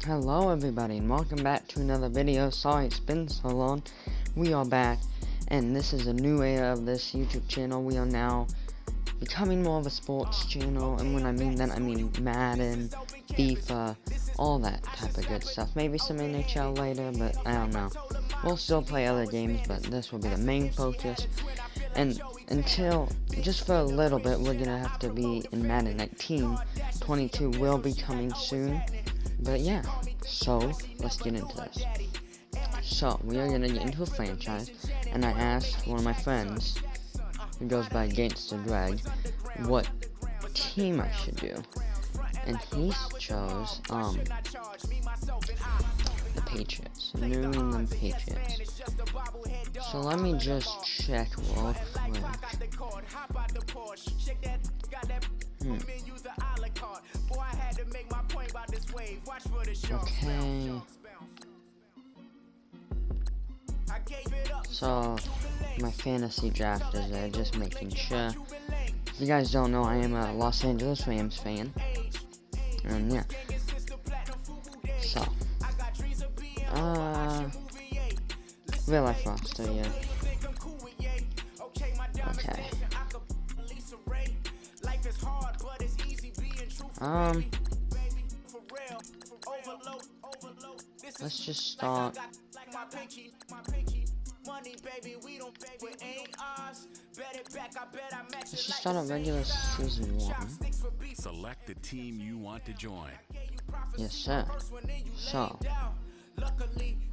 Hello everybody and welcome back to another video. Sorry it's been so long. We are back and this is a new era of this YouTube channel. We are now becoming more of a sports channel, and when I mean that I mean Madden, FIFA, all that type of good stuff. Maybe some NHL later, but I don't know. We'll still play other games, but this will be the main focus. And until, just for a little bit, we're gonna have to be in Madden 19. 22 will be coming soon. But yeah, so let's get into this. So we are gonna get into a franchise, and I asked one of my friends, who goes by Against the Drag, what team I should do, and he chose the Patriots, New England Patriots. So let me just check real quick. Okay. So my fantasy draft is there, just making sure. If you guys don't know, I am a Los Angeles Rams fan. And yeah. So real life roster, yeah. Okay. Let's just start. Let's just start a regular season 1. Select the team you want to join. Yes, sir. So,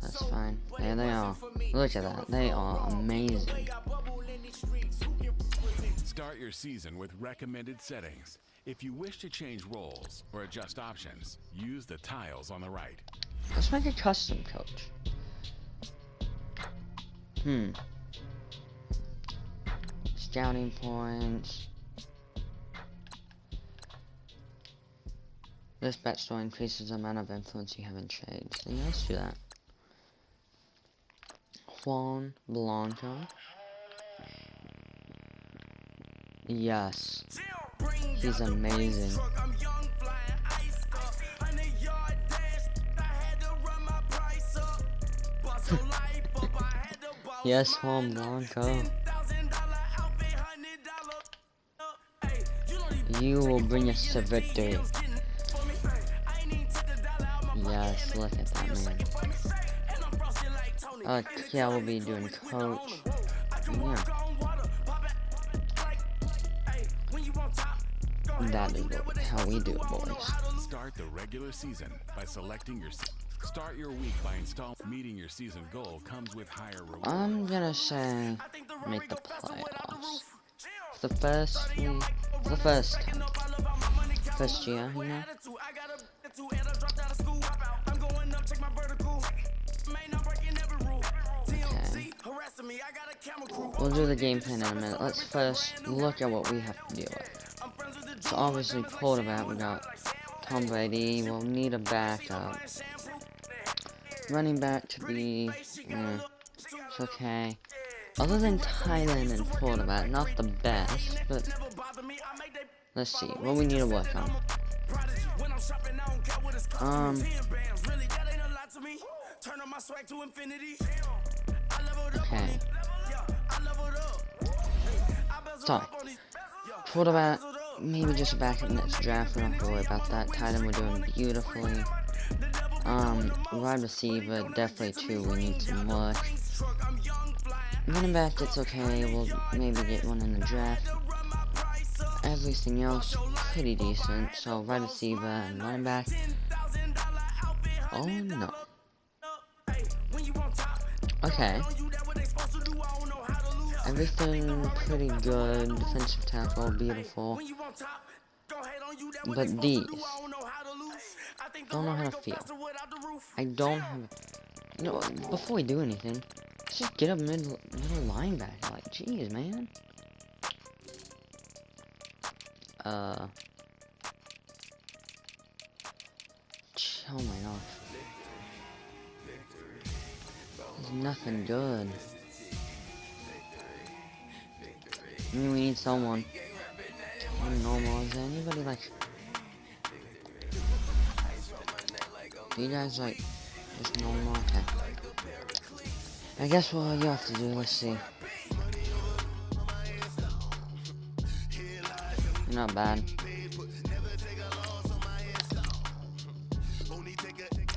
that's fine. There they are. Look at that. They are amazing. Start your season with recommended settings. If you wish to change roles or adjust options, use the tiles on the right. Let's make a custom coach. Scouting points. This bet store increases the amount of influence you have in trades. So yeah, let's do that. Juan Blanco. Yes. He's amazing. Yes, Juan Blanco. You will bring us to victory. Yes, look at that, man. Yeah, we'll be doing coach. Yeah. That is how we do it, boys. Start the regular season by selecting your... Start your week by installing. Meeting your season goal comes with higher rewards. I'm gonna say make the playoffs. The first week, the first time. First year, you know? Okay. We'll do the game plan in a minute. Let's first look at what we have to deal with. So obviously, quarterback, we got Tom Brady. We'll need a backup. Running back to be, it's okay. Other than tight end and quarterback, not the best, but let's see what we need to work on. Okay. So, quarterback, maybe just back in next draft. We don't have to worry about that. Tight end, we're doing beautifully. Wide receiver, definitely 2. We need some work. Running back, it's okay. We'll maybe get one in the draft. Everything else, pretty decent. So, wide receiver and running back. Oh no. Okay. Everything pretty good. Defensive tackle, beautiful. But these, don't know how to feel. I don't have. You know, before we do anything, let's just get a middle linebacker. Like, jeez, man. Oh my gosh. There's nothing good. I mean, we need someone. Normal. Is there anybody like You guys like just normal? Okay. I guess what you have to do, let's see. You're not bad.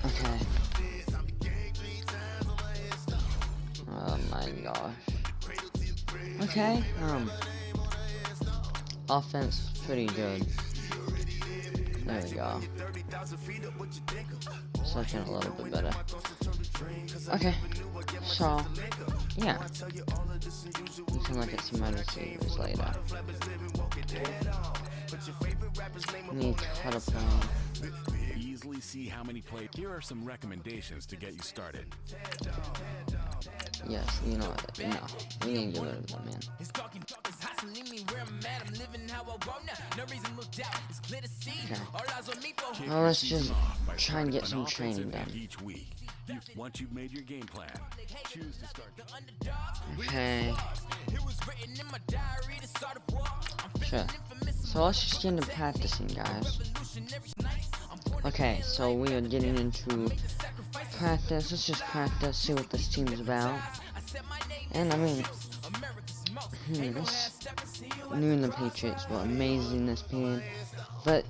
Okay. Oh my gosh. Okay, offense pretty good. There we go. Second a little bit better. Okay. So, yeah. We can look at some other receivers later. Need cut a play. Easily see how many plays. Here are some recommendations to get you started. Yes, you know what? No, we need to get rid of that man. Okay. Well, let's just try and get some training done. Each week. Once you've made your game plan, choose to start. Okay. Sure. So let's just get into practicing, guys. Okay, so we are getting into practice. Let's just practice, see what this team's about. And I mean, this new in the Patriots, what amazing this being. But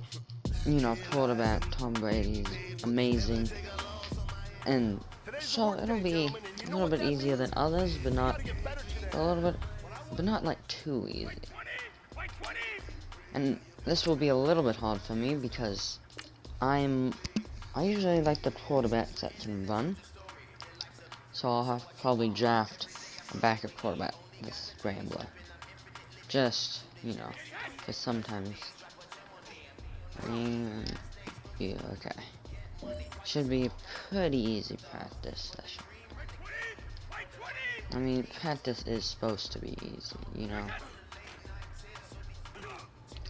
you know, quarterback Tom Brady's amazing, and so it'll be a little bit easier than others, but not a little bit, but not like too easy. And this will be a little bit hard for me because I usually like the quarterbacks that can run, so I'll have to probably draft a backup quarterback, this scrambler. Just, you know, because sometimes, yeah, okay. Should be a pretty easy practice session. I mean, practice is supposed to be easy, you know.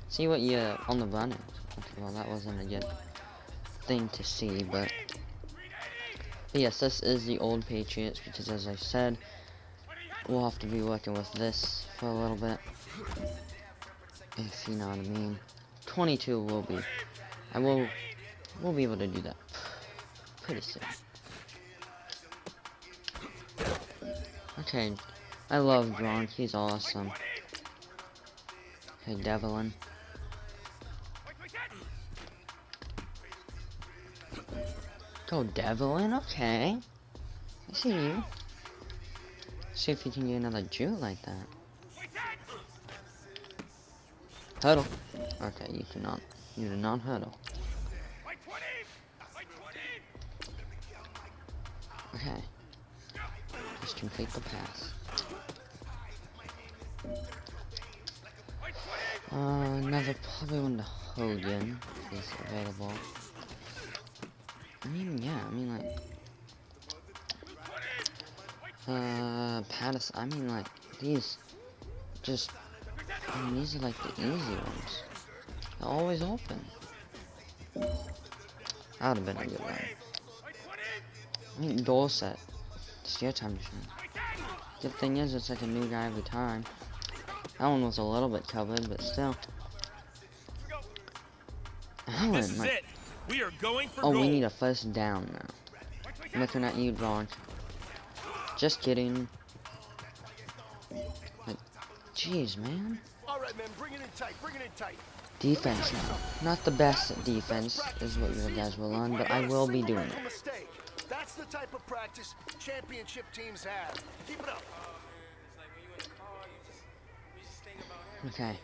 See what you're on the run is. Okay, well, that wasn't a good thing to see, but yes, this is the old Patriots, because as I said, we'll have to be working with this for a little bit, if you know what I mean. 22 will be, we'll be able to do that pretty soon. Okay, I love Gronk, he's awesome. Okay, Devlin. Go Devlin, okay. I see you. See if you can get another juke like that. Huddle. Okay, you cannot. You do not huddle. Okay. Just complete the pass. Another probably one to Hogan is available. I mean, yeah, I mean, like, Pattis, I mean, like, these, just, I mean, these are, like, the easy ones. They're always open. That would have been a good one. I mean, Dorset, it's your time to shine. The thing is, it's like a new guy every time. That one was a little bit covered, but still. Allen, this is like, it. We are going for oh, gold. we need a first down now. I'm looking at you, Gronk. Just kidding. Like, jeez, man. All right, man, bring it in tight. Bring it in tight. Defense now. Not the best at defense, is what you guys will learn, but I will be doing it. Mistake. That's the type of practice championship teams have. Keep it up. Okay.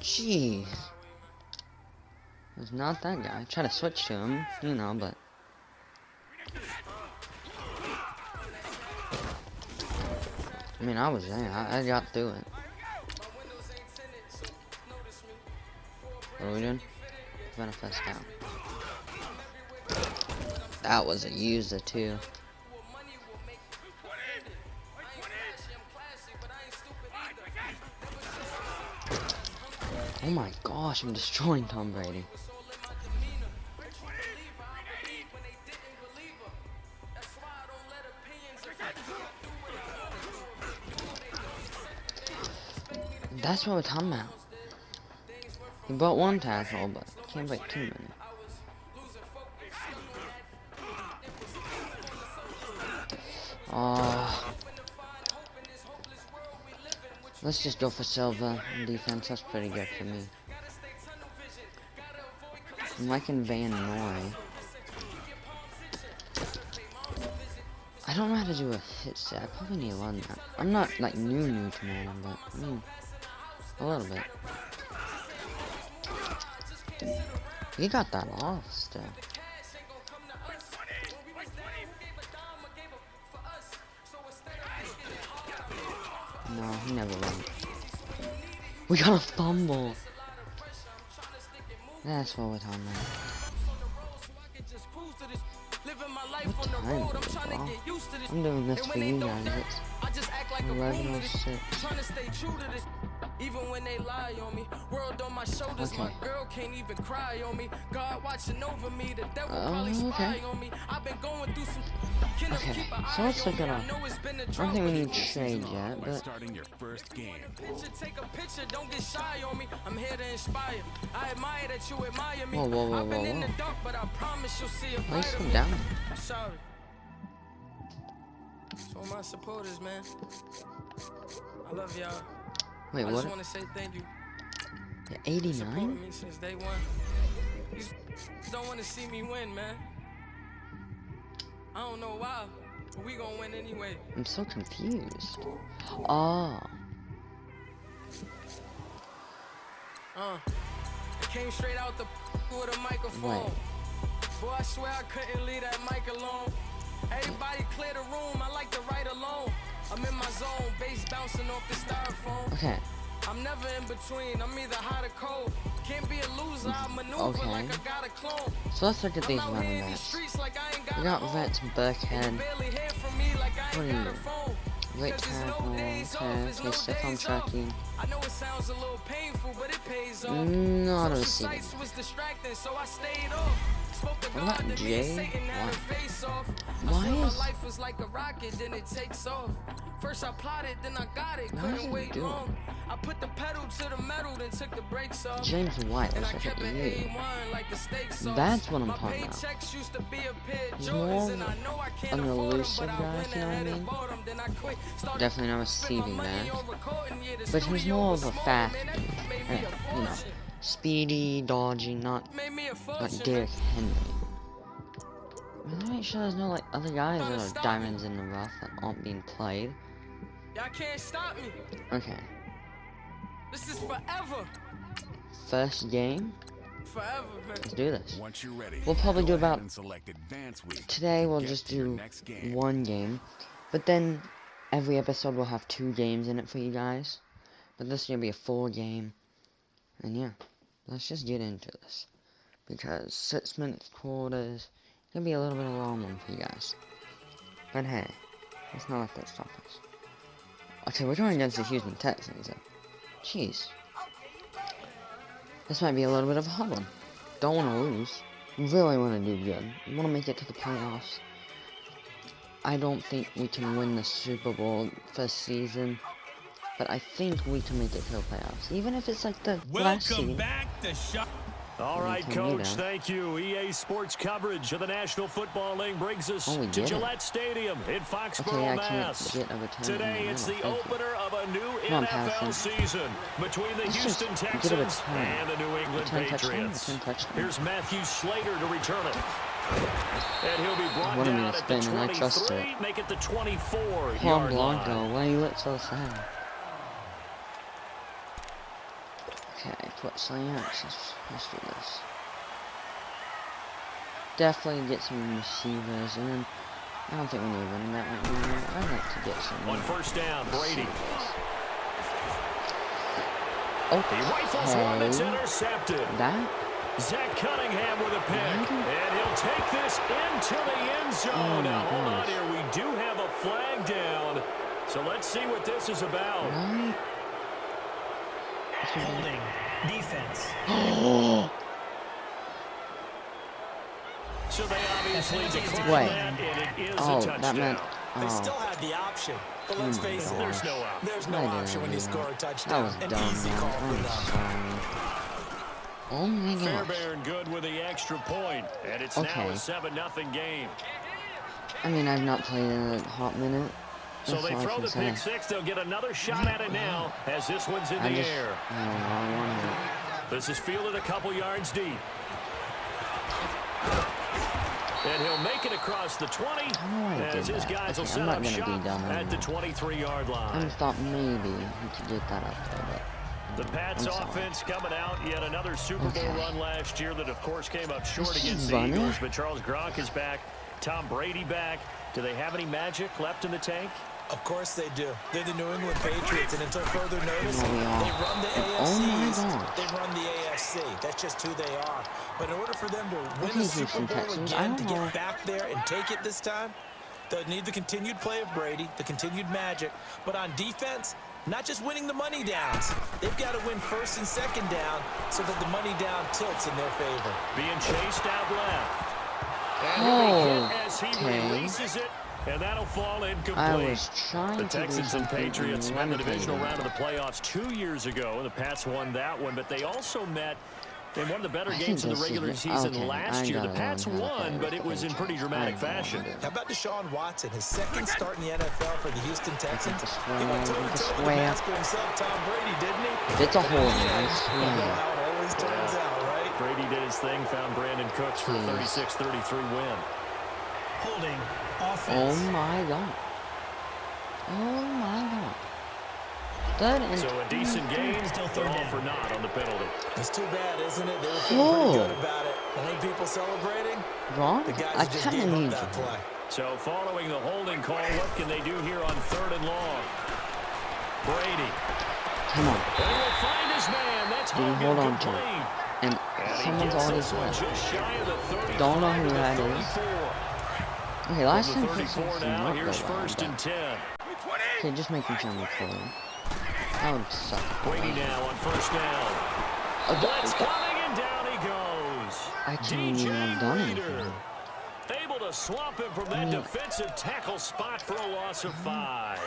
Jeez. It's not that guy. I tried to switch to him, you know, but... I mean, I was there. I got through it. What are we doing? Run a first down. That was a user, too. Oh my gosh, I'm destroying Tom Brady. That's what we're talking about. He bought one tackle, but can't break too many. Let's just go for Silva in defense. That's pretty good for me. I'm liking Van Noy. I don't know how to do a hit set. I probably need to learn that. I'm not like new to Madden, but I mean a little bit. He got that off still. No, he never went. We got a fumble. That's what we're talking about. What time is it, bro? I'm doing this for you guys. It's 11:06. Even when they lie on me, world on my shoulders, my girl can't even cry on me. God watching over me, the devil probably spy on me. I've been going through some. Okay, so let's look it up. I don't think we need to trade yet, but starting your first game. Take a picture, don't get shy on me. I'm here to inspire. I admire that you admire me. Whoa. I've been in the dark, but I promise you'll see a place light him of down. me. I'm sorry. So my supporters, man. I love y'all. Wait, I what? just want to say thank you. Yeah, 89? Supporting me since day one. These don't want to see me win, man. I don't know why, but we gonna win anyway. I'm so confused. Oh. It came straight out the with a microphone. Wait. Boy, I swear I couldn't leave that mic alone. Everybody clear the room, I like to write alone. I'm in my zone, bass bouncing off the styrofoam. Okay. I'm never in between, I'm either hot or cold. Can't be a loser, I maneuver like I got a clone. So let's look at these running backs. We got Vets, Burkhead, Great tackle, okay, stiff on tracking. Not a receiving. What about Jay? Why is... First I plotted, then I got it. Couldn't wait long. I put the pedal to the metal, then took the brakes off. James White looks like a dude. That's what I'm talking about. He's more of an elusive guy, if you know what I mean. Definitely not receiving that. But he's more of a fast dude. You know, speedy, dodgy, not like Derrick Henry. Let me make sure there's no like other guys that are diamonds in the rough that aren't being played. Y'all can't stop me. Okay. This is forever. First game. Forever, man. Let's do this. Once you're ready, we'll probably do about week. Today we'll just do one game. But then every episode will have 2 games in it for you guys. But this is gonna be a 4 game. And yeah. Let's just get into this. Because 6 minutes quarters. Gonna be a little bit of a long one for you guys. But hey, let's not let that stop us. Okay, we're going against the Houston Texans. Jeez. This might be a little bit of a hard one. Don't want to lose. Really want to do good. Want to make it to the playoffs. I don't think we can win the Super Bowl first season. But I think we can make it to the playoffs. Even if it's like the last season. Back to All right, Coach, thank you. EA Sports coverage of the National Football League brings us to Gillette Stadium in Foxborough, Mass. Today, it's the opener of a new NFL season between the Houston Texans and the New England Patriots. Here's Matthew Slater to return it. And he'll be brought down at the 23, make it the 24-yard line. Why you look so sad? Okay, put slants. Let's do this. Definitely get some receivers, and then I don't think we need running back right now. I'd like to get some. On first down, Brady. Okay. He rifles one that's intercepted. That? Zach Cunningham with a pick, and he'll take this into the end zone. Now, hold on here. We do have a flag down, so let's see what this is about. Right. Holding defense. So they obviously declined Wait. that, and it is a touchdown. That meant. They still had the option, but let's face it, There's no out. there's no option when you score a That touchdown. was An dumb, easy man. call for I'm them. sorry. Oh my gosh. Fairbairn good with the extra point, and it's now a 7-0 game. I mean, I've not played in a hot minute. So they throw the pick six. They'll get another shot at it now as this one's in the air. This is fielded a couple yards deep. And he'll make it across the 20 as his guys will set up shop at the 23-yard line. I thought maybe he could get that up there, but the Pats offense coming out. Yet another Super Bowl run last year that, of course, came up short against the Eagles. But Charles Gronk is back. Tom Brady back. Do they have any magic left in the tank? Of course they do. They're the New England Patriots, and until further notice, they run the AFC. Oh my God. They run the AFC. That's just who they are. But in order for them to win the Super Bowl again, to get back there and take it this time, they'll need the continued play of Brady, the continued magic. But on defense, not just winning the money downs. They've got to win first and second down so that the money down tilts in their favor. Being chased out left. And as he releases it, and that'll fall incomplete. The Texans and Patriots won the divisional round of the playoffs 2 years ago. The Pats won that one, but they also met in one of the better games of the regular season last year. The Pats won, but it was in pretty dramatic fashion. How about Deshaun Watson, his second start in the NFL for the Houston Texans? He went toe-to-toe with the master himself, Tom Brady, didn't he? It's a hole, You know how it always turns out, right? Brady did his thing, found Brandon Cooks for a 36-33 win. Holding offense. Oh my God. Oh my God. So a decent game, but all for naught on the penalty. It's too bad, isn't it? They were feeling pretty good about it. Only people celebrating? Wrong? The guys just gave up that play. So following the holding call, what can they do here on 3rd and long? Brady. Come on. They will find his man. That's hold on to it. And someone's already said. Don't know who that is. Okay, last time he said now. Here's 1st and 10. Okay, just making sure I'm recording. That would suck. Brady now on 1st down. Blitz coming and down he goes. I can't even have done anything. Able to swamp him from that defensive tackle spot for a loss of 5.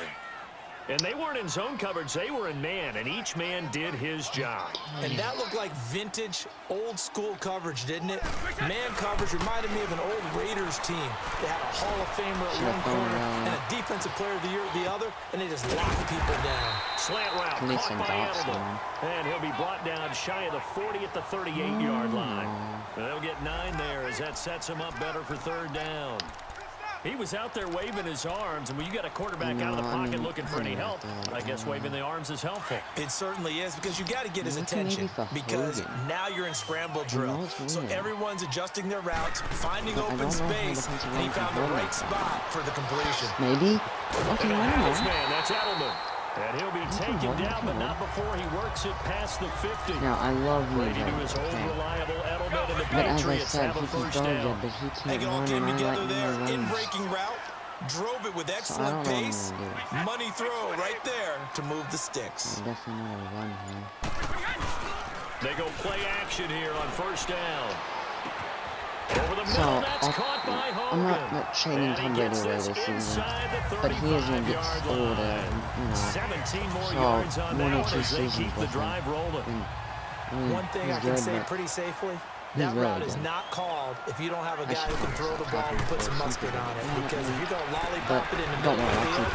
And they weren't in zone coverage, they were in man, and each man did his job. And that looked like vintage, old-school coverage, didn't it? Man coverage reminded me of an old Raiders team. They had a Hall of Famer at one corner and a Defensive Player of the Year at the other, and they just locked people down. Slant route, caught by Edelman. And he'll be brought down shy of the 40 at the 38-yard line. They'll get 9 there as that sets him up better for 3rd down. He was out there waving his arms, and when you got a quarterback out of the pocket looking for any help, I guess waving the arms is helpful. It certainly is, because you got to get his attention, because now you're in scramble drill. So everyone's adjusting their routes, finding open space, and he found the right spot for the completion. Maybe. Okay, man, that's Edelman. And he'll be taken down, but not before he works it past the 50. Now, I love Brady to his old reliable Edelman, and the Patriots have a 1st down. They all came together there in breaking route, drove it with excellent pace, money throw right there to move the sticks. Definitely run here. They go play action here on 1st down. Over the middle, that's caught by Hogan. I'm not shading Tom Brady away this season, but he is going to get older, 17 more yards on that one as they keep the drive rolling. One thing I can say pretty safely, that route is not called if you don't have a guy who can throw the ball and put some mustard on it. Because if you don't lollipop it in the middle of the field,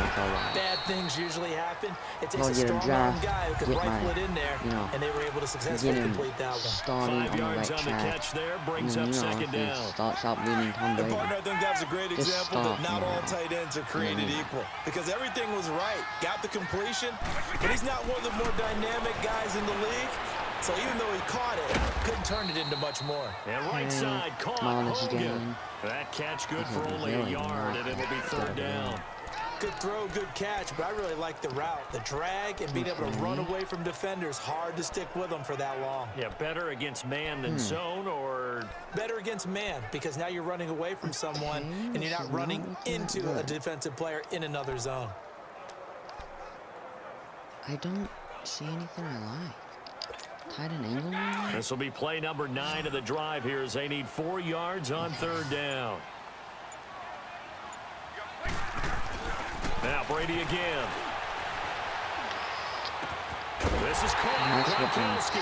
bad things usually happen. It takes a strong-arm guy who can rifle it in there, and they were able to successfully complete that one. 5 yards on the catch there, brings up 2nd down. Stop leading Tom Brady. I think that's a great example that not all tight ends are created equal. Because everything was right. Got the completion, but he's not one of the more dynamic guys in the league. So even though he caught it, couldn't turn it into much more. And right side caught Hogan. That catch good for only a yard, and it'll be 3rd down. Good throw, good catch, but I really like the route. The drag and being able to run away from defenders, hard to stick with them for that long. Yeah, better against man than zone, or? Better against man, because now you're running away from someone, and you're not running into a defensive player in another zone. I don't see anything I like. Tight an angle. This will be play number 9 of the drive here as they need 4 yards on 3rd down. Now Brady again. This is Cole Gronkowski.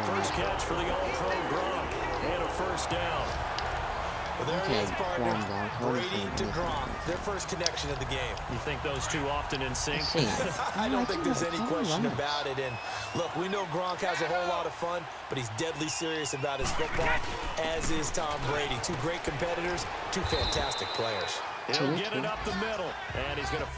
First catch for the All-Pro Gronk. And a first down. Well, there it is, partner. Brady to Gronk. Their first connection of the game. You think those two often in sync? I don't think there's any question about it. And look, we know Gronk has a whole lot of fun, but he's deadly serious about his football, as is Tom Brady. Two great competitors, two fantastic players. He'll get it up the middle, and he's going to...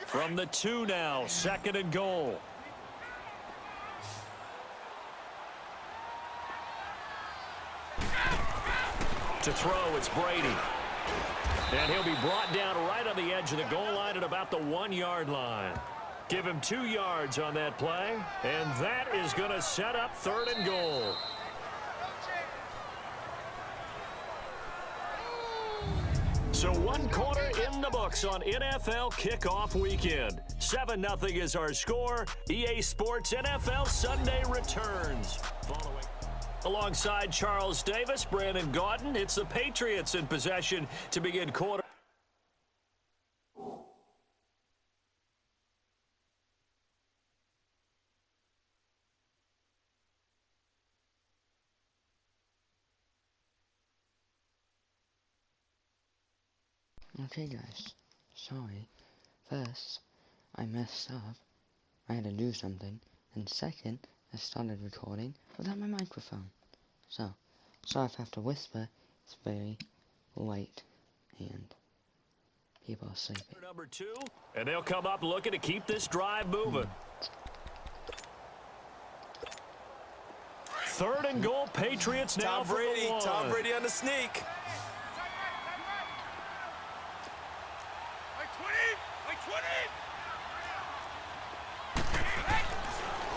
From the 2 now, 2nd and goal. To throw, it's Brady. And he'll be brought down right on the edge of the goal line at about the 1-yard line. Give him 2 yards on that play, and that is going to set up 3rd and goal. So 1 quarter in the books on NFL kickoff weekend. 7-0 is our score. EA Sports NFL Sunday returns. Following alongside Charles Davis, Brandon Gaudin, it's the Patriots in possession to begin quarter. Okay guys, sorry. First, I messed up. I had to do something. And second, I started recording without my microphone. So, sorry if I have to whisper. It's very late. And people are sleeping. Number 2, and they'll come up looking to keep this drive moving. 3rd and goal, Patriots now. Tom Brady on the sneak.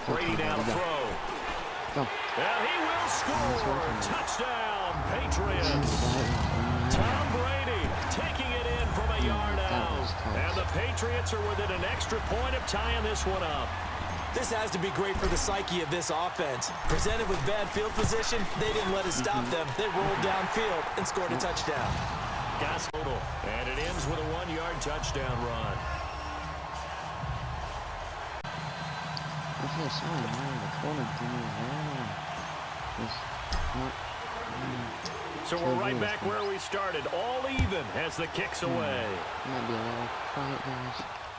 Brady now to throw. Go. And he will score. Touchdown, Patriots. Tom Brady taking it in from a yard out. And the Patriots are within an extra point of tying this one up. This has to be great for the psyche of this offense. Presented with bad field position, they didn't let it stop them. They rolled downfield and scored a touchdown. Gas total. And it ends with a 1-yard touchdown run. Okay, sorry, the recording thing is So we're right back where we started. All even as the kicks away. Might be a little quiet,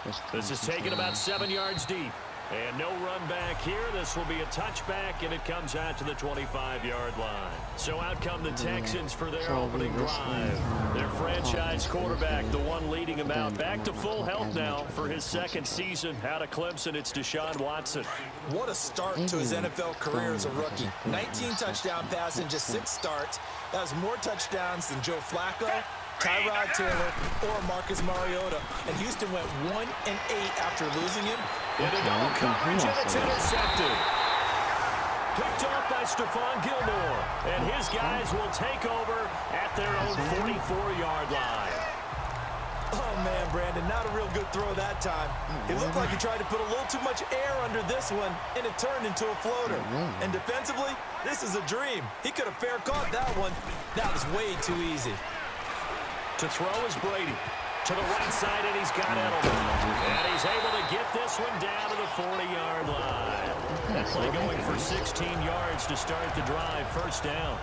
guys. This is taken about 7 yards deep. And no run back here. This will be a touchback, and it comes out to the 25-yard line. So out come the Texans for their opening drive. Their franchise quarterback, the one leading them out, back to full health now for his 2nd season out of Clemson. It's Deshaun Watson. What a start to his NFL career as a rookie. 19 touchdown passes in just 6 starts. That was more touchdowns than Joe Flacco, Tyrod Taylor, or Marcus Mariota. And Houston went 1-8 after losing him. Into double coverage, and it's intercepted. Picked off by Stephon Gilmore. And his guys will take over at their own 44-yard line. Oh, man, Brandon, not a real good throw that time. It looked like he tried to put a little too much air under this one, and it turned into a floater. And defensively, this is a dream. He could have fair caught that one. That was way too easy. To throw is Brady. To the right side, and he's got Edelman. And he's able to get this one down to the 40-yard line. That play going for 16 yards to start the drive. First down.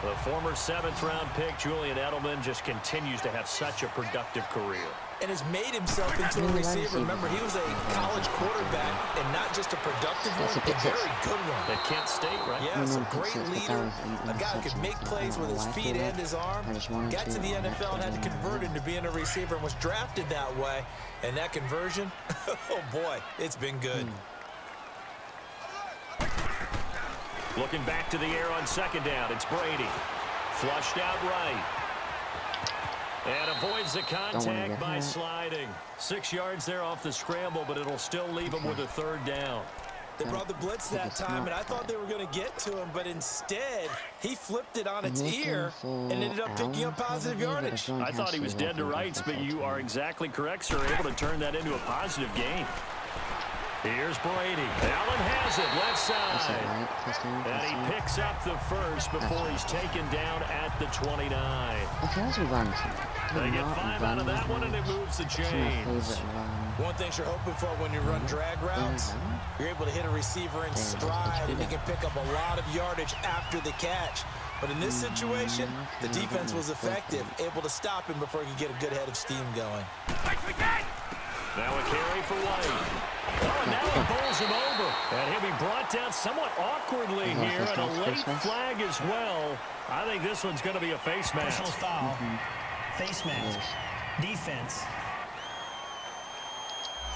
The former 7th-round pick, Julian Edelman, just continues to have such a productive career. And has made himself into a receiver. Remember, he was a college quarterback, and not just a productive one, a very good one. At Kent State, right? Yes, a great leader, a guy who could make plays with his feet and his arm. Got to the NFL and had to convert into being a receiver and was drafted that way. And that conversion, oh boy, it's been good. Looking back to the air on 2nd down, it's Brady. Flushed out right. And avoids the contact by sliding. 6 yards there off the scramble, but it'll still leave him with a 3rd down. They brought the blitz that time, and I thought they were going to get to him, but instead, he flipped it on its ear and ended up picking up positive yardage. I thought he was dead to rights, but you are exactly correct, sir. Able to turn that into a positive gain. Here's Brady. Allen has it, left side. And he picks up the first before he's taken down at the 29. They get 5 out of that one, and it moves the chains. One thing you're hoping for when you run drag routes, you're able to hit a receiver in stride, and he can pick up a lot of yardage after the catch. But in this situation, the defense was effective, able to stop him before he could get a good head of steam going. Now a carry for White. Oh, and now it bowls him over. And he'll be brought down somewhat awkwardly here, and a late flag as well. I think this one's going to be a face mask. Personal foul, face mask, defense.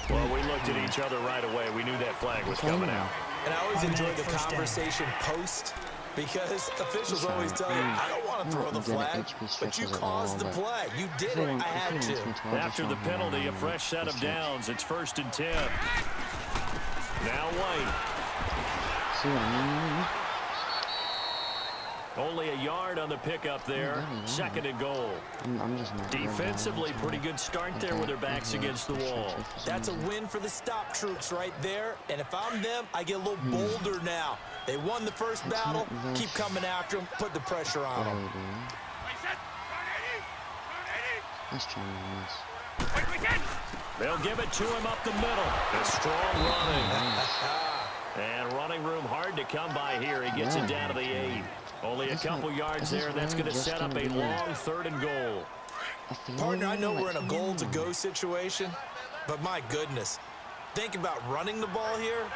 Well, we looked at each other right away. We knew that flag was coming out. And I always enjoy the conversation post, because officials always tell you, I don't want to throw the flag, but you caused the play. You did it. I had to. After the penalty, a fresh set of downs. It's 1st and 10. Now White. See what I mean? Only a yard on the pickup there. 2nd and goal. I'm just not defensively, pretty good start there with their backs against the wall. That's a win for the stop troops right there. And if I'm them, I get a little bolder now. They won the first battle. Keep coming after them. Put the pressure on them. Let's try this. They'll give it to him up the middle. A strong running. And running room hard to come by here. He gets it down to the 8. Only a couple yards there, and that's going to set up a long 3rd and goal. Partner, I know we're in a goal-to-go situation, but my goodness. Think about running the ball here.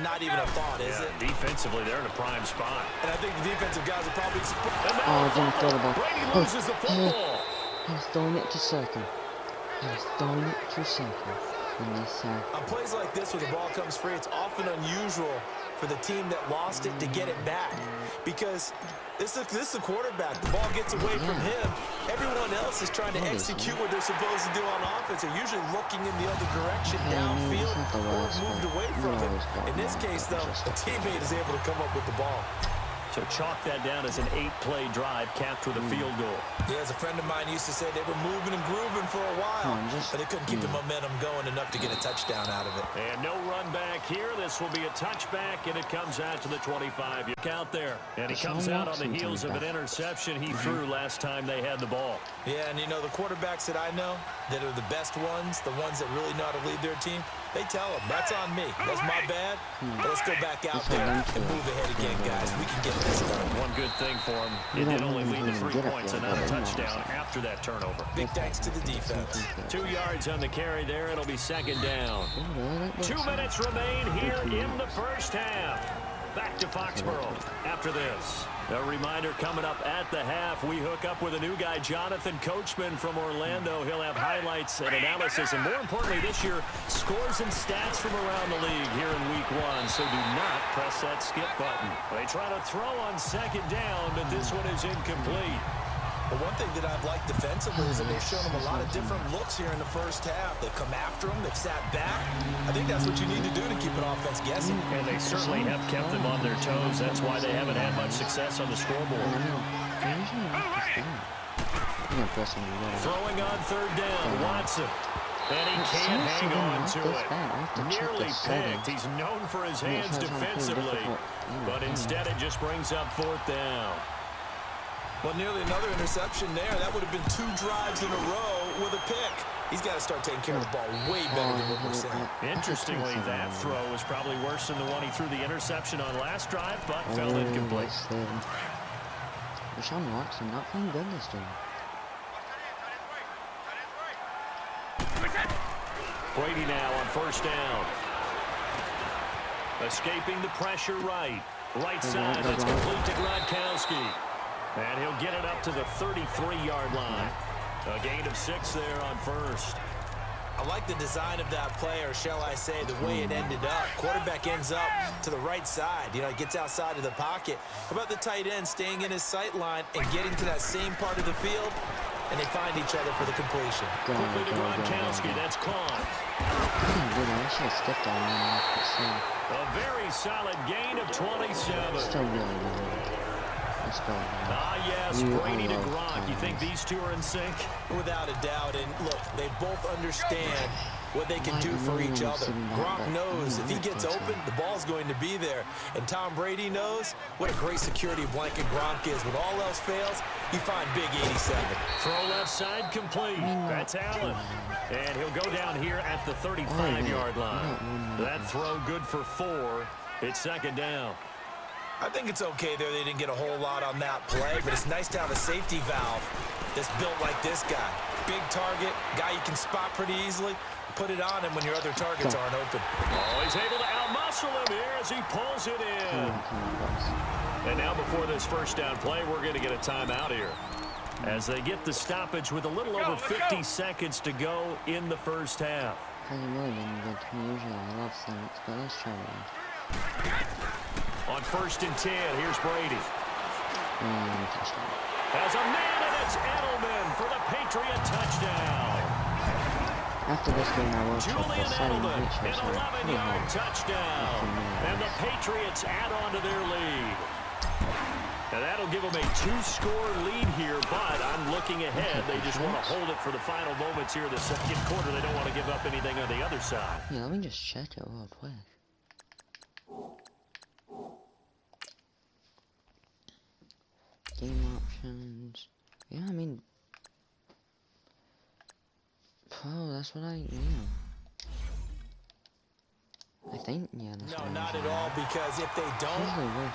Not even a thought, is it? Defensively, they're in a prime spot. And I think the defensive guys are probably... Oh, didn't throw the ball. Brady loses the football. He was throwing it to circle. He was throwing it to circle. On plays like this where the ball comes free, it's often unusual for the team that lost it to get it back. Because this is the quarterback. The ball gets away from him. Everyone else is trying to execute what they're supposed to do on offense. They're usually looking in the other direction downfield or moved away from it. In this case, though, a teammate is able to come up with the ball. So chalk that down as an 8-play drive capped with a field goal. Yeah, as a friend of mine used to say, they were moving and grooving for a while, but they couldn't keep the momentum going enough to get a touchdown out of it. And no run back here. This will be a touchback, and it comes out to the 25. You count there. And he comes out on the heels of an interception he threw last time they had the ball. Yeah, and you know, the quarterbacks that I know that are the best ones, the ones that really know how to lead their team, they tell them, that's on me. That's my bad. But let's go back out there and move ahead again, guys. We can get this done. One good thing for him, it did only lead to 3 points and not a touchdown after that turnover. Big thanks to the defense. 2 yards on the carry there. It'll be 2nd down. 2 minutes remain here in the first half. Back to Foxborough after this. A reminder coming up at the half, we hook up with a new guy, Jonathan Coachman from Orlando. He'll have highlights and analysis, and more importantly this year, scores and stats from around the league here in week 1. So do not press that skip button. They try to throw on 2nd down, but this one is incomplete. But one thing that I've liked defensively is that they've shown them a lot of different looks here in the first half. They've come after them. They've sat back. I think that's what you need to do to keep an offense guessing. And they certainly have kept them on their toes. That's why they haven't had much success on the scoreboard. Throwing on 3rd down, Watson. And he can't hang on to it. Nearly picked. He's known for his hands defensively. But instead it just brings up 4th down. Well, nearly another interception there. That would have been 2 drives in a row with a pick. He's got to start taking care of the ball way better than what we're saying. Interestingly, that throw was probably worse than the one he threw the interception on last drive, but fell incomplete. Deshaun Watson not playing good this game. Brady now on 1st down. Escaping the pressure right. Right side, that's complete to Gronkowski. And he'll get it up to the 33-yard line. A gain of 6 there on 1st. I like the design of that play, or shall I say the way it ended up. Quarterback ends up to the right side. You know, he gets outside of the pocket. How about the tight end staying in his sight line and getting to that same part of the field? and they find each other for the completion. Quickly to Gronkowski. That's caught. I should have stiffed on him. A very solid gain of 27. Still really good. Let's go. Yes, Brady to Gronk. You think these two are in sync? Without a doubt. And look, they both understand what they can do for each other. Gronk knows if he gets open, the ball's going to be there. And Tom Brady knows what a great security blanket Gronk is. When all else fails, you find big 87. Throw left side complete. That's Allen. And he'll go down here at the 35-yard line. That throw good for 4. It's second down. I think it's okay there. They didn't get a whole lot on that play, but it's nice to have a safety valve that's built like this guy. Big target, guy you can spot pretty easily. Put it on him when your other targets aren't open. Oh, he's able to outmuscle him here as he pulls it in. And now before this first down play, we're going to get a timeout here. As they get the stoppage with a little over 50 seconds to go in the first half. Hasn't really been good to me usually. I love Saints, but let's try it. On 1st and 10, here's Brady. Has a man, and it's Edelman for the Patriot touchdown. After this game, I will check the Julian setting Edelman, which an was 11-yard touchdown. And the Patriots add on to their lead. And that'll give them a 2-score lead here, but I'm looking ahead. They just want to hold it for the final moments here in the second quarter. They don't want to give up anything on the other side. Yeah, let me just check it real quick. Game options. Yeah, I mean... Oh, that's what I think, yeah. No, not at all, because if they don't,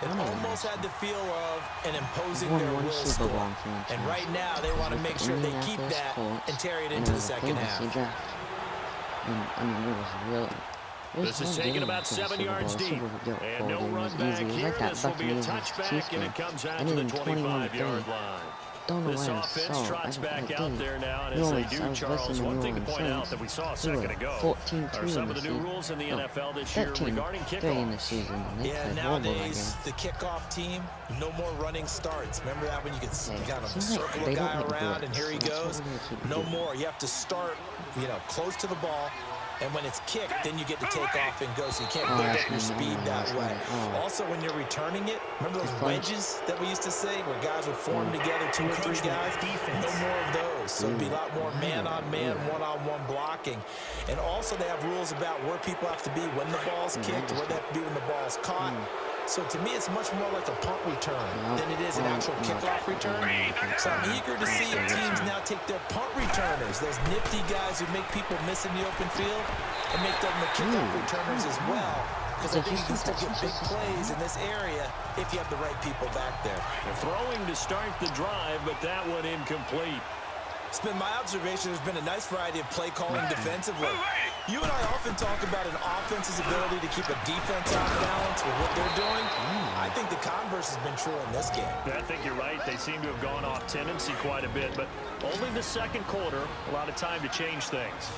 it almost had the feel of an imposing their will score. And right now, they want to make sure they keep that and carry it into the second half. I mean, it was really... This is taken about 7 yards deep. And no run back here. This will be a touchback, and it comes out to the 25-yard line. This offense trots back out there now, and as they do, Charles, one thing to point out that we saw a second ago are some of the new rules in the NFL this year regarding kickoffs. Yeah, nowadays, the kickoff team, no more running starts. Remember that when you could kind of circle a guy around, and here he goes? No more. You have to start, close to the ball. And when it's kicked, then you get to take off and go, so you can't build up your speed that way. Also, when you're returning it, remember those wedges that we used to say, where guys would form together, 2 or 3 guys? No more of those. So it'd be a lot more man-on-man, one-on-one blocking. And also, they have rules about where people have to be when the ball's kicked, where they have to be when the ball's caught. So to me, it's much more like a punt return than it is an actual kickoff return. So I'm eager to see if teams now take their punt returners, those nifty guys who make people miss in the open field, and make them the kickoff returners as well. Because I think you can still get big plays in this area if you have the right people back there. They're throwing to start the drive, but that one incomplete. It's been my observation there's been a nice variety of play calling defensively. You and I often talk about an offense's ability to keep a defense off balance with what they're doing. I think the converse has been true in this game. I think you're right. They seem to have gone off tendency quite a bit, but only the second quarter, a lot of time to change things.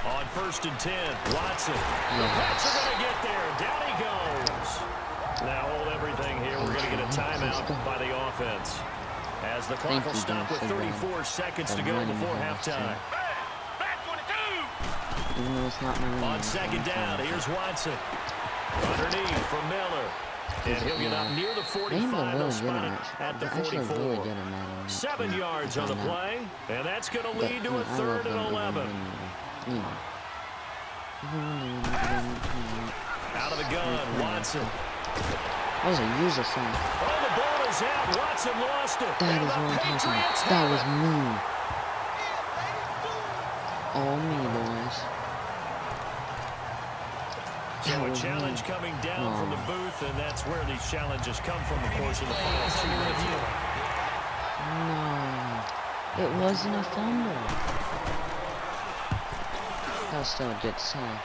On 1st and 10, Watson. The Pats are going to get there. Down he goes. Now hold everything here. We're going to get a timeout by the offense. As the clock will stop with 34 seconds to go before halftime. On second down, here's Watson. Underneath for Miller. And he'll get up near the 45. They'll spot it at the 44. 7 yards on the play. And that's going to lead to a 3rd and 11. Out of the gun, Watson. That was a user sign. Oh, the ball is out. Watson lost it. That is what I'm talking about. That was me. All me, boys. So a challenge coming down from the booth, and that's where these challenges come from, of course, in the final 2 minutes. No. It wasn't a fumble. That was still a good sack.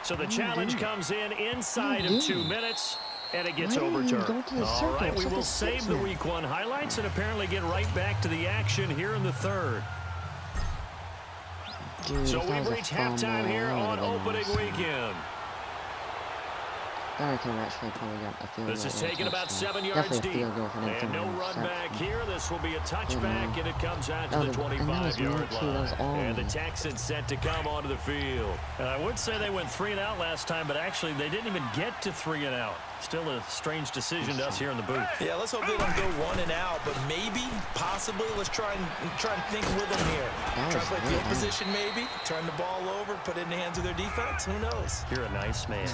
So the challenge comes in inside of 2 minutes, and it gets overturned. All right, we will save the Week 1 highlights and apparently get right back to the action here in the 3rd. Dude, so we've reached halftime here on opening weekend. I could have actually probably got a field goal. This is taken about 7 yards deep. And no run back here. This will be a touchback, and it comes out to the 25-yard line. And the Texans set to come onto the field. And I would say they went 3 and out last time, but actually they didn't even get to 3 and out. Still a strange decision to us here in the booth. Yeah, let's hope they don't go 1 and out, but maybe, possibly, let's try and think with them here. Try to play field position maybe, turn the ball over, put it in the hands of their defense. Who knows? You're a nice man.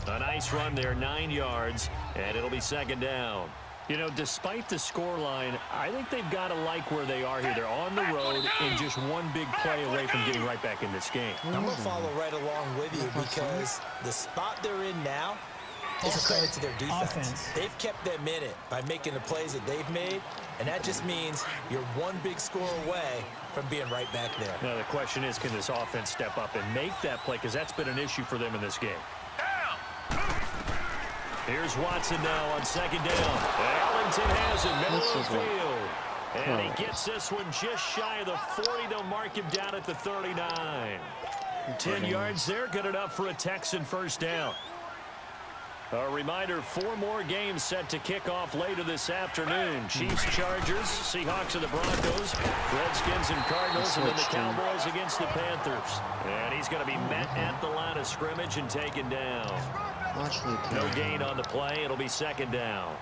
A nice run there, 9 yards, and it'll be second down. You know, despite the scoreline, I think they've got to like where they are here. They're on the road and just one big play away from getting right back in this game. I'm going to follow right along with you because the spot they're in now is a credit to their defense. They've kept them in it by making the plays that they've made, and that just means you're one big score away from being right back there. Now, the question is, can this offense step up and make that play? Because that's been an issue for them in this game. Here's Watson now on second down. Ellington has it, middle of the field. And he gets this one just shy of the 40. They'll mark him down at the 39. 10 yards there, good enough for a Texan first down. A reminder, 4 more games set to kick off later this afternoon. Chiefs, Chargers, Seahawks and the Broncos, Redskins and Cardinals, and then the Cowboys against the Panthers. And he's going to be met at the line of scrimmage and taken down. No gain on the play. It'll be second down.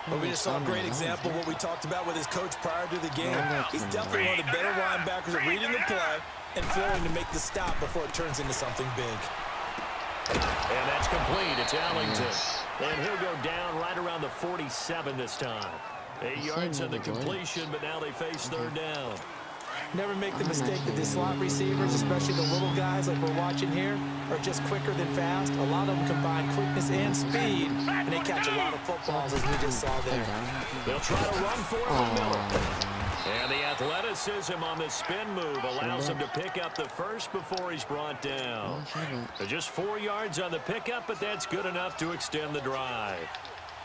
Well, we just saw a great example of what we talked about with his coach prior to the game. He's definitely one of the better linebackers at reading the play and flowing to make the stop before it turns into something big. And that's complete. It's Ellington. And he'll go down right around the 47 this time. 8 yards on the completion, but now they face third down. Never make the mistake that the slot receivers, especially the little guys like we're watching here, are just quicker than fast. A lot of them combine quickness and speed, and they catch a lot of footballs, as we just saw there. They'll try to run for it with Miller. And the athleticism on the spin move allows him to pick up the first before he's brought down. Just 4 yards on the pickup, but that's good enough to extend the drive.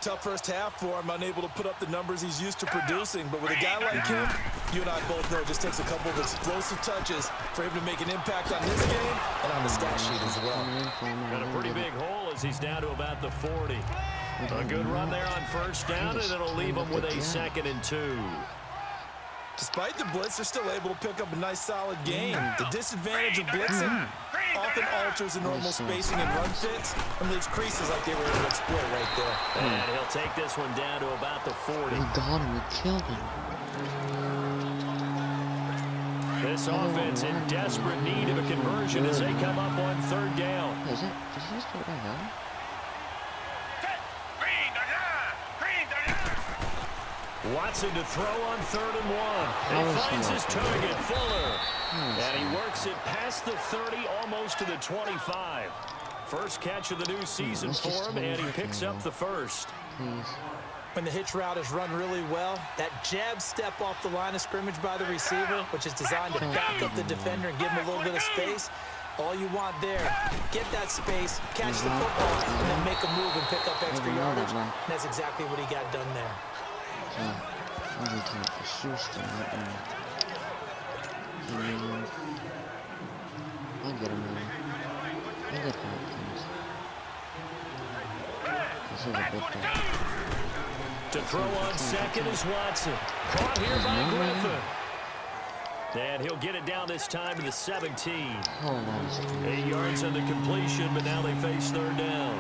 Tough first half for him, unable to put up the numbers he's used to producing. But with a guy like him, you and I both know it just takes a couple of explosive touches for him to make an impact on this game and on the stat sheet as well. Got a pretty big hole as he's down to about the 40. A good run there on first down, and it'll leave him with a 2nd and 2. Despite the blitz, they're still able to pick up a nice, solid game. The disadvantage of blitzing often alters the normal spacing and run fits and leaves creases like they were able to exploit right there. And he'll take this one down to about the 40. We got him. We killed him. This offense in desperate need of a conversion as they come up on third down. Is it? Does he just go down? Watson to throw on 3rd and 1. He finds his target, Fuller. And he works it past the 30, almost to the 25. First catch of the new season for him, and he picks up the first. When the hitch route is run really well, that jab step off the line of scrimmage by the receiver, which is designed to back up the defender and give him a little bit of space, all you want there, get that space, catch the football, and then make a move and pick up extra yardage. And that's exactly what he got done there. I'm going to take the Houston right now. I'll get him in. I'll get Hopkins. This is a big thing. To throw on second is Watson. Caught here by Griffin. And he'll get it down this time to the 17. 8 yards on the completion, but now they face third down.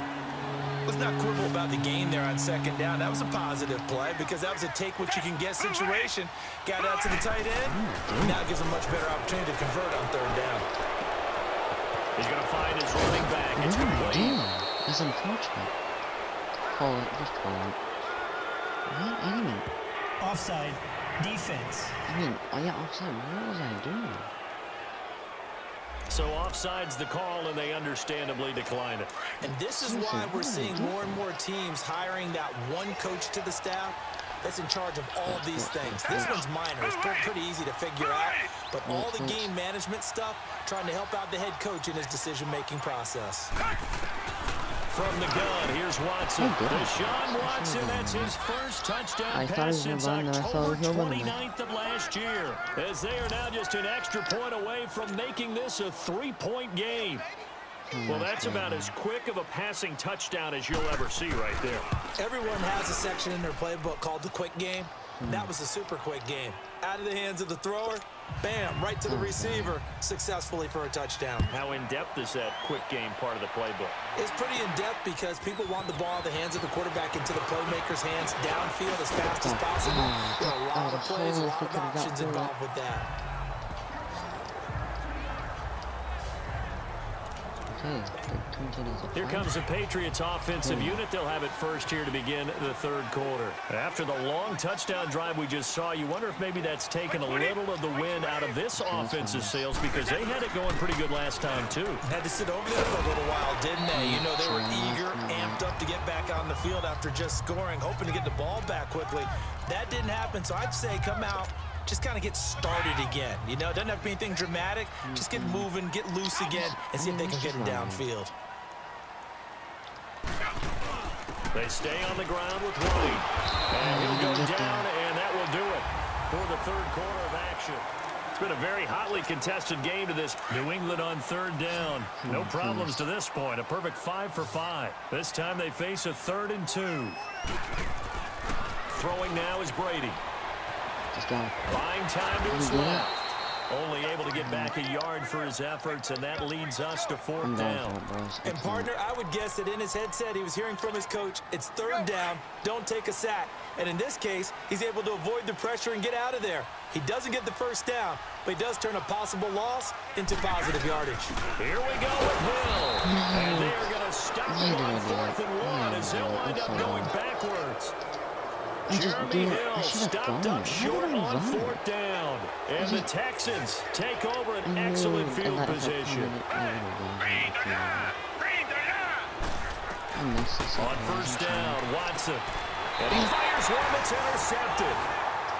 Let's not quibble about the gain there on second down. That was a positive play because that was a take-what-you-can-get situation. Got out to the tight end. Now gives a much better opportunity to convert on third down. He's going to find his running back. It's complete. That's unfortunate. Call it. Just call it. What? I didn't. Offside. Defense. I mean, yeah, offside. What was I doing? So offside's the call, and they understandably decline it. And this is why we're seeing more and more teams hiring that one coach to the staff that's in charge of all of these things. This one's minor. It's pretty easy to figure out. But all the game management stuff, trying to help out the head coach in his decision-making process. From the gun, here's Watson. Deshaun Watson, that's his first touchdown pass since October 29th of last year. As they are now just an extra point away from making this a 3-point game. Well, that's about as quick of a passing touchdown as you'll ever see right there. Everyone has a section in their playbook called the quick game. That was a super quick game. Out of the hands of the thrower, bam, right to the receiver, successfully for a touchdown. How in-depth is that quick game part of the playbook? It's pretty in-depth because people want the ball in the hands of the quarterback into the playmaker's hands downfield as fast as possible. There are a lot of plays, a lot of options involved with that. Here comes the Patriots offensive unit. They'll have it first here to begin the third quarter. After the long touchdown drive we just saw, you wonder if maybe that's taken a little of the wind out of this offense's sails because they had it going pretty good last time, too. Had to sit over there for a little while, didn't they? You know, they were eager, amped up to get back on the field after just scoring, hoping to get the ball back quickly. That didn't happen, so I'd say come out, just kind of get started again. You know, it doesn't have to be anything dramatic. Just get moving, get loose again, and see if they can get it downfield. They stay on the ground with White. And he'll go down, and that will do it for the third quarter of action. It's been a very hotly contested game to this. New England on third down. No problems to this point. A perfect 5 for 5. This time they face a 3rd and 2. Throwing now is Brady. Buying time to his left. Only able to get back a yard for his efforts, and that leads us to 4th down. And, partner, I would guess that in his headset he was hearing from his coach, it's 3rd down, don't take a sack. And in this case, he's able to avoid the pressure and get out of there. He doesn't get the first down, but he does turn a possible loss into positive yardage. Here we go with Hill. And they are going to stop him on 4th and 1 as they'll wind up going backwards. Jeremy Hill stopped up short on 4th down. And the Texans take over an excellent field position. On 1st down, Watson. And he fires one that's intercepted.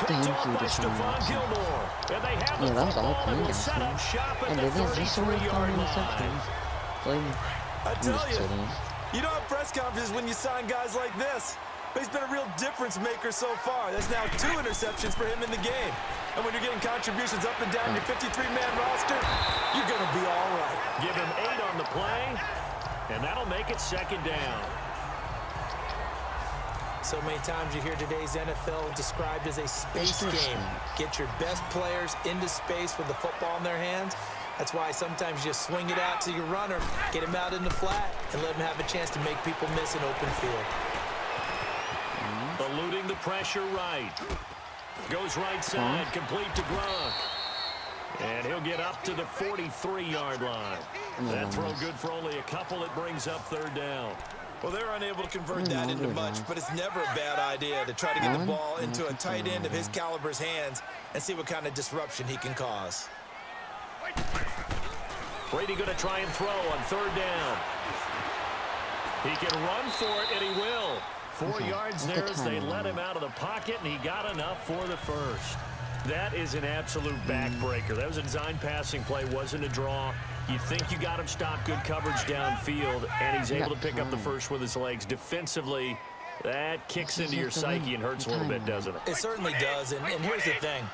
Picked off by Stephon Gilmore. And they have the football and will set up shop at the 33-yard line. I tell you don't have press conferences when you sign guys like this. But he's been a real difference maker so far. That's now 2 interceptions for him in the game. And when you're getting contributions up and down your 53-man roster, you're going to be all right. Give him 8 on the play, and that'll make it 2nd down. So many times you hear today's NFL described as a space game. Get your best players into space with the football in their hands. That's why sometimes you just swing it out to your runner, get him out in the flat, and let him have a chance to make people miss an open field. Eluding the pressure right. Goes right side, complete to Gronk. And he'll get up to the 43-yard line. That throw good for only a couple. It brings up 3rd down. Well, they're unable to convert that into much, but it's never a bad idea to try to get the ball into a tight end of his caliber's hands and see what kind of disruption he can cause. Brady going to try and throw on 3rd down. He can run for it, and he will. 4 yards there as they let him out of the pocket, and he got enough for the first. That is an absolute backbreaker. That was a design passing play, wasn't a draw. You think you got him stopped, good coverage downfield, and he's able to pick up the first with his legs. Defensively, that kicks into your psyche and hurts a little bit, doesn't it? It certainly does, and here's the thing.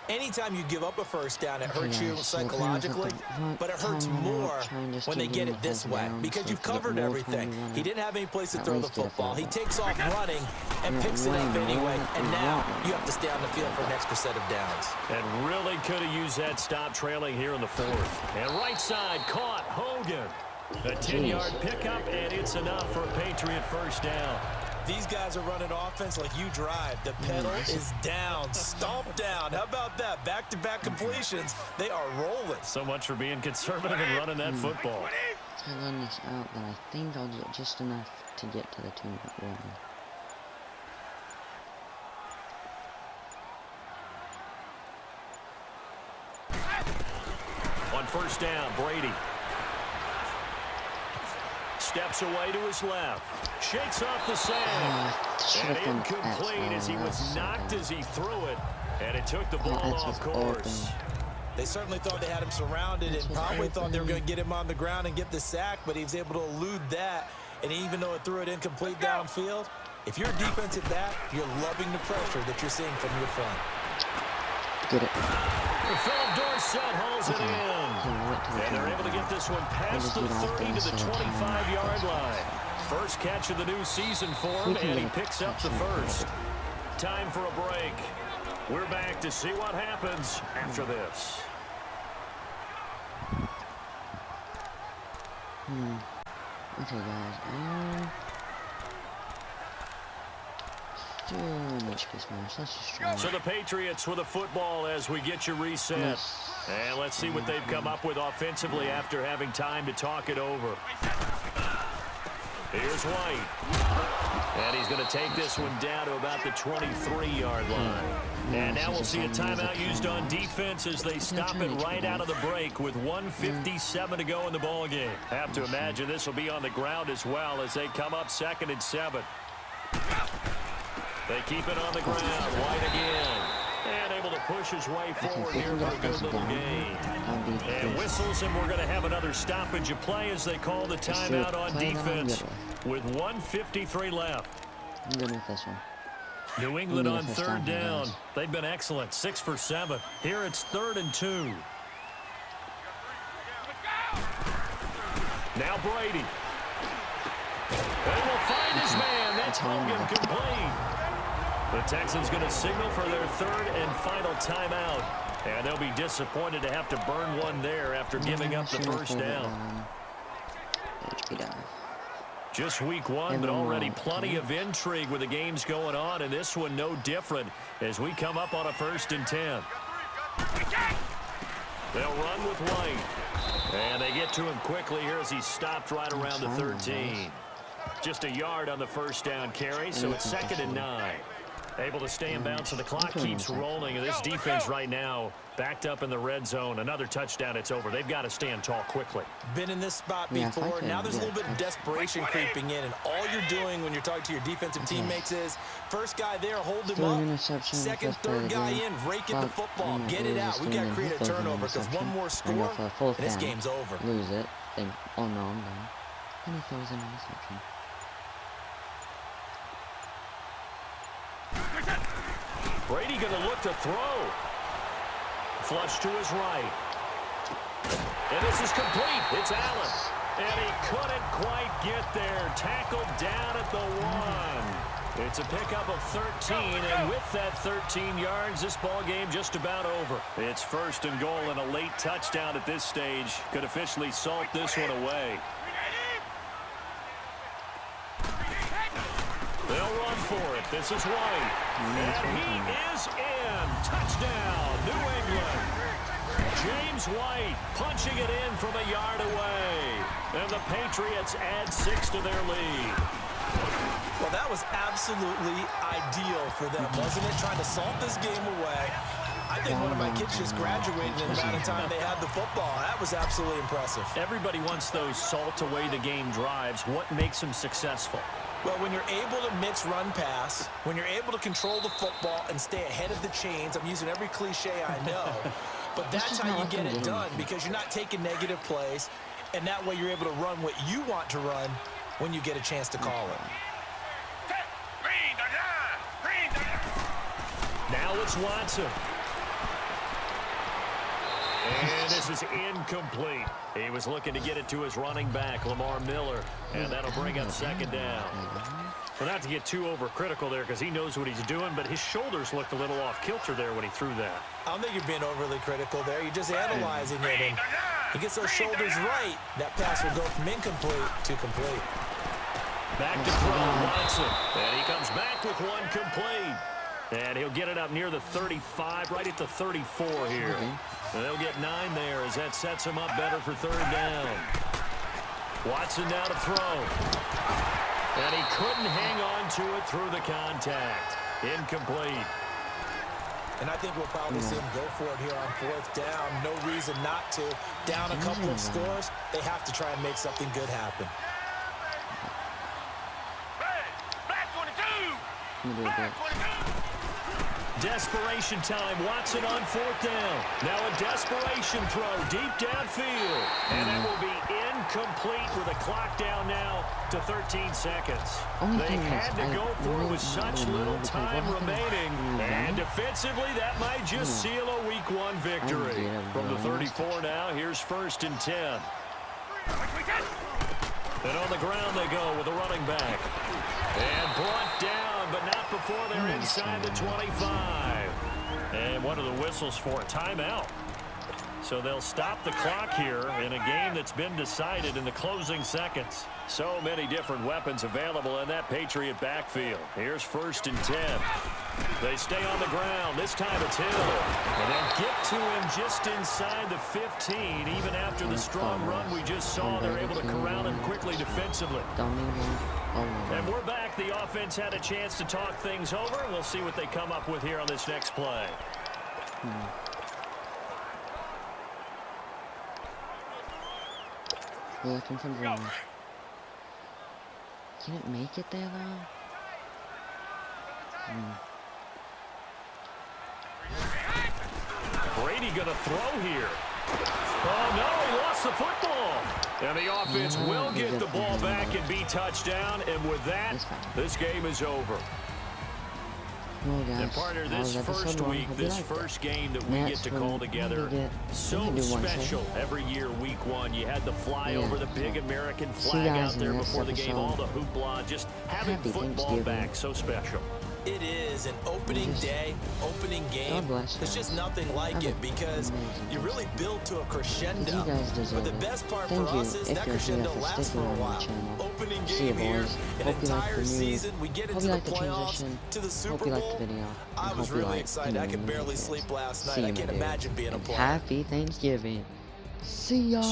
Anytime you give up a first down, it hurts you psychologically, but it hurts more when they get it this way because you've covered everything. He didn't have any place to throw the football. He takes off running and picks it up anyway, and now you have to stay on the field for an extra set of downs. And really could have used that stop trailing here in the 4th. And right side caught Hogan. A 10-yard pickup, and it's enough for a Patriot first down. These guys are running offense like you drive. The pedal is down, stomped down. How about that? Back-to-back completions. They are rolling. So much for being conservative and running that football. I run this out, but I think I'll get just enough to get to the 2-minute warning. On 1st down, Brady steps away to his left. Shakes off the sand. And incomplete as he was knocked as he threw it. And it took the ball off course. They certainly thought they had him surrounded and probably thought they were going to get him on the ground and get the sack, but he was able to elude that. And even though it threw it incomplete downfield, if you're a defensive back, you're loving the pressure that you're seeing from your front. Get it. Philip Dorsett set hauls it in. And they're able to get this one past the 30 to the 25-yard line. First catch of the new season for him, and he picks up the first. Time for a break. We're back to see what happens after this. Okay, guys. So the Patriots with the football as we get you reset. And let's see what they've come up with offensively after having time to talk it over. Here's White. And he's going to take this one down to about the 23-yard line. And now we'll see a timeout used on defense as they stop it right out of the break with 1:57 to go in the ballgame. Have to imagine this will be on the ground as well as they come up 2nd and 7. They keep it on the ground. White again. And able to push his way forward here for a good little gain. And whistles, and we're going to have another stoppage of play as they call the timeout on defense with 1:53 left. I'm good with this one. New England on 3rd down. They've been excellent, 6 for 7. Here it's 3rd and 2. Now Brady. They will find his man. That's Hogan complete. The Texans going to signal for their 3rd and final timeout. And they'll be disappointed to have to burn one there after giving up the first down. Just week 1, but already plenty of intrigue with the games going on, and this one no different as we come up on a 1st and 10. They'll run with White. And they get to him quickly here as he's stopped right around the 13. Just a yard on the first down carry, so it's 2nd and 9. Able to stay in bounds, so the clock keeps rolling. And this defense right now backed up in the red zone. Another touchdown, it's over. They've got to stand tall quickly. Been in this spot before. Now there's a little bit of desperation creeping in. And all you're doing when you're talking to your defensive teammates is first guy there, hold him up. 2nd, 3rd guy in, rake at the football. Get it out. We've got to create a turnover because one more score, and this game's over. Lose it. Oh, no, I'm done. And he throws an interception. Brady going to look to throw. Flush to his right. And this is complete. It's Allen. And he couldn't quite get there. Tackled down at the 1. It's a pickup of 13. And with that 13 yards, this ball game just about over. It's 1st and goal and a late touchdown at this stage. Could officially salt this one away. They'll run for it. This is White. And he is in. Touchdown, New England. James White punching it in from a yard away. And the Patriots add 6 to their lead. Well, that was absolutely ideal for them, wasn't it? Trying to salt this game away. I think one of my kids just graduated in the amount of time they had the football. That was absolutely impressive. Everybody wants those salt away the game drives. What makes them successful? Well, when you're able to mix run-pass, when you're able to control the football and stay ahead of the chains, I'm using every cliche I know, but that's how you get it done because you're not taking negative plays, and that way you're able to run what you want to run when you get a chance to call it. Now it's Watson. And this is incomplete. He was looking to get it to his running back, Lamar Miller, and that'll bring up 2nd down. Well, not to get too overcritical there because he knows what he's doing, but his shoulders looked a little off kilter there when he threw that. I don't think you're being overly critical there. You're just analyzing it, and he gets those shoulders right. That pass will go from incomplete to complete. Back to throw, Watson, and he comes back with one complete. And he'll get it up near the 35, right at the 34 here. And they'll get 9 there as that sets him up better for 3rd down. Watson now to throw. And he couldn't hang on to it through the contact. Incomplete. And I think we'll probably see him go for it here on 4th down. No reason not to. Down a couple of scores, they have to try and make something good happen. Desperation time. Watson on 4th down. Now a desperation throw deep downfield. And that will be incomplete with a clock down now to 13 seconds. They had to go for it with such little time remaining. And defensively, that might just seal a week Week 1 victory. From the 34 now, here's 1st and 10. And on the ground they go with a running back. And brought down, but not before they're inside the 25. And one of the whistles for a timeout. So they'll stop the clock here in a game that's been decided in the closing seconds. So many different weapons available in that Patriot backfield. Here's 1st and 10. They stay on the ground. This time it's Hill. And they'll get to him just inside the 15. Even after the strong run we just saw, they're able to corral him quickly defensively. And we're back. The offense had a chance to talk things over. We'll see what they come up with here on this next play. We're looking for Brown. Can it make it there, though? Brady gonna throw here. Oh, no, he lost the football. And the offense will get the ball back and be touchdown. And with that, this game is over. Well, guys, and partner, this first week, this first game that we get to call together, so special every year, week 1. You had the flyover, the big American flag out there before the game, all the hoopla, just having football back, so special. It is an opening day, opening game. There's just nothing like it because you really build to a crescendo. But the best part for us is that crescendo lasts for a while. Opening game here, an entire season, we get into the playoffs, to the Super Bowl. I was really excited. I could barely sleep last night. I can't imagine being a player. Happy Thanksgiving. See y'all.